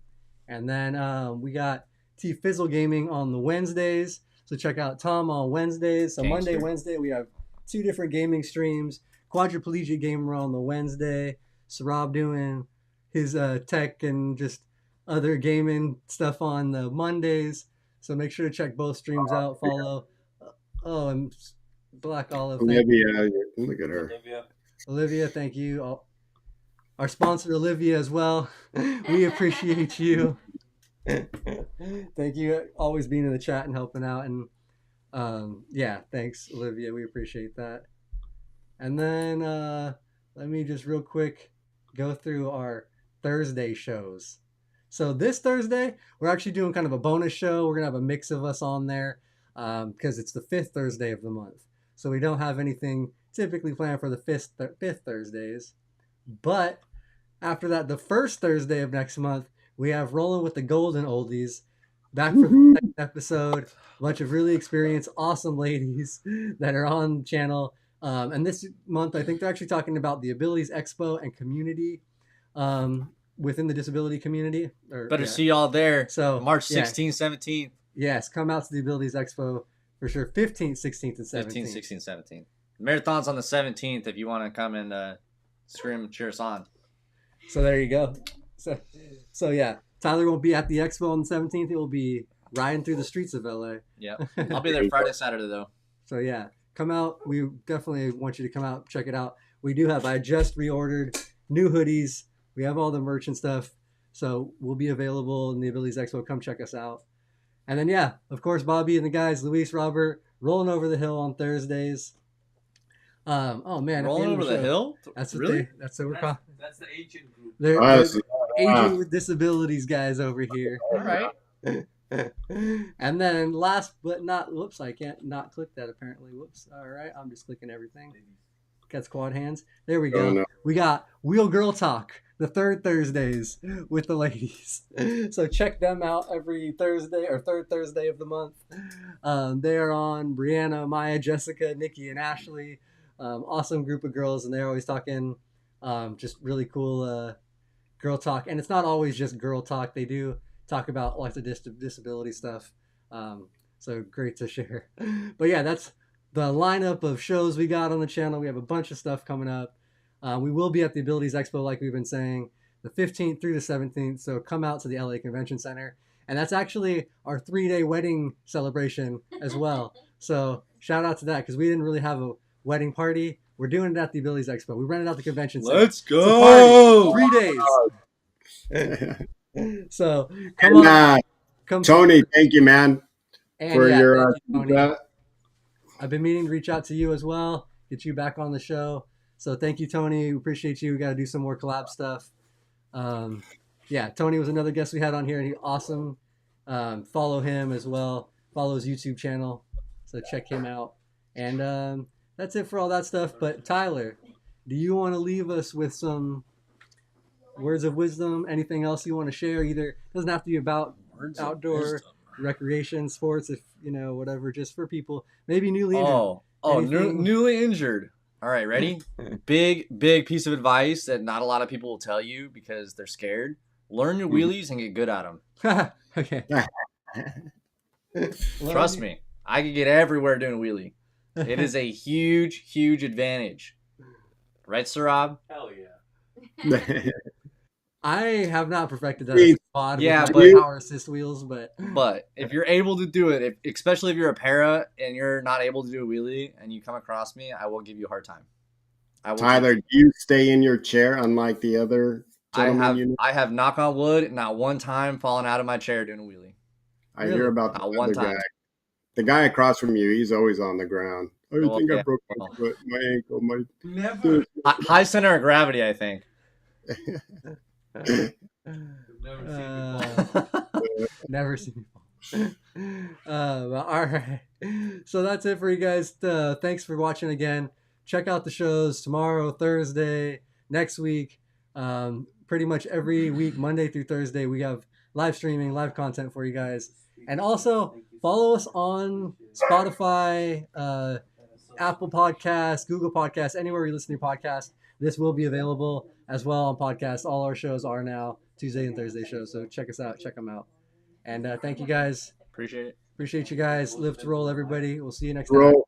And then we got T Fizzle Gaming on the Wednesdays. So check out Tom on Wednesdays. So Monday, Wednesday, we have 2 different gaming streams. Quadriplegic Gamer on the Wednesday. Sarab doing his tech and just other gaming stuff on the Mondays. So make sure to check both streams out. Follow. Oh, and Black Olive. Olivia, look at her. Olivia, thank you. Our sponsor, Olivia, as well. We appreciate you. Thank you. Always being in the chat and helping out. And yeah, thanks, Olivia. We appreciate that. And then let me just real quick go through our Thursday shows. So this Thursday, we're actually doing kind of a bonus show. We're going to have a mix of us on there because it's the 5th Thursday of the month. So we don't have anything typically planned for the 5th Thursdays. But after that, the 1st Thursday of next month, we have Rolling with the Golden Oldies. Back for the second episode. A bunch of really experienced, awesome ladies that are on the channel. And this month, I think they're actually talking about the Abilities Expo and community within the disability community. Better see y'all there. So March 16th, 17th. Yes, come out to the Abilities Expo for sure. 15th, 16th, and 17th. 15th, 16th, 17th. Marathon's on the 17th if you want to come and scream and cheer us on. So there you go. So yeah, Tyler won't be at the expo on the 17th. He will be riding through the streets of LA. Yeah, I'll be there Friday, Saturday though. So yeah, come out. We definitely want you to come out, check it out. I just reordered new hoodies. We have all the merch and stuff. So we'll be available in the Abilities Expo. Come check us out. And then yeah, of course, Bobby and the guys, Luis, Robert, rolling over the hill on Thursdays. Oh man, rolling over the hill. That's what really. That's what we're calling. That's the agent group. They're agent with disabilities guys over here. All right. And then last but not, whoops, I can't not click that apparently. Whoops. All right, I'm just clicking everything. Got squad hands. There we go. Oh, no. We got Wheel Girl Talk, the 3rd Thursdays with the ladies. So check them out every Thursday or 3rd Thursday of the month. They are on Brianna, Maya, Jessica, Nikki, and Ashley. Awesome group of girls, and they're always talking just really cool girl talk. And it's not always just girl talk. They do talk about lots of disability stuff. So great to share. But yeah, that's the lineup of shows we got on the channel. We have a bunch of stuff coming up. We will be at the Abilities Expo, like we've been saying, the 15th through the 17th. So come out to the LA Convention Center. And that's actually our 3-day wedding celebration as well. So shout out to that because we didn't really have a wedding party. We're doing it at the Abilities Expo. We rented out the convention center. Let's go. 3 days. So come on. Tony, thank you, man, for yeah, your Tony. I've been meaning to reach out to you as well, get you back on the show. So thank you, Tony. We appreciate you. We got to do some more collab stuff. Yeah, Tony was another guest we had on here, and he's awesome. Follow him as well. Follow his YouTube channel. So check him out. And that's it for all that stuff. But Tyler, do you want to leave us with some words of wisdom? Anything else you want to share? Either it doesn't have to be about outdoor recreation, sports, if you know, whatever, just for people maybe newly injured. Newly injured. All right, ready? big piece of advice that not a lot of people will tell you because they're scared. Learn your wheelies and get good at them. Okay. Trust me, I could get everywhere doing a wheelie. It is a huge advantage. Right, Sarab? Hell yeah. I have not perfected that as a quad with my power assist wheels, but if you're able to do it, especially if you're a para and you're not able to do a wheelie and you come across me, I will give you a hard time. Tyler, do you stay in your chair unlike the other gentlemen? I have, knock on wood, not one time fallen out of my chair doing a wheelie. I hear about the other guy. The guy across from you, he's always on the ground. I think I broke my foot, my ankle, my... Never. High center of gravity, I think. Never seen me fall. All right. So that's it for you guys. Thanks for watching again. Check out the shows tomorrow, Thursday, next week. Pretty much every week, Monday through Thursday, we have live streaming, live content for you guys. And also follow us on Spotify, Apple Podcasts, Google Podcasts, anywhere you listen to your podcast. This will be available as well on podcasts. All our shows are now Tuesday and Thursday shows. So check us out. Check them out. And thank you guys. Appreciate it. Appreciate you guys. Live to roll, everybody. We'll see you next time. Roll.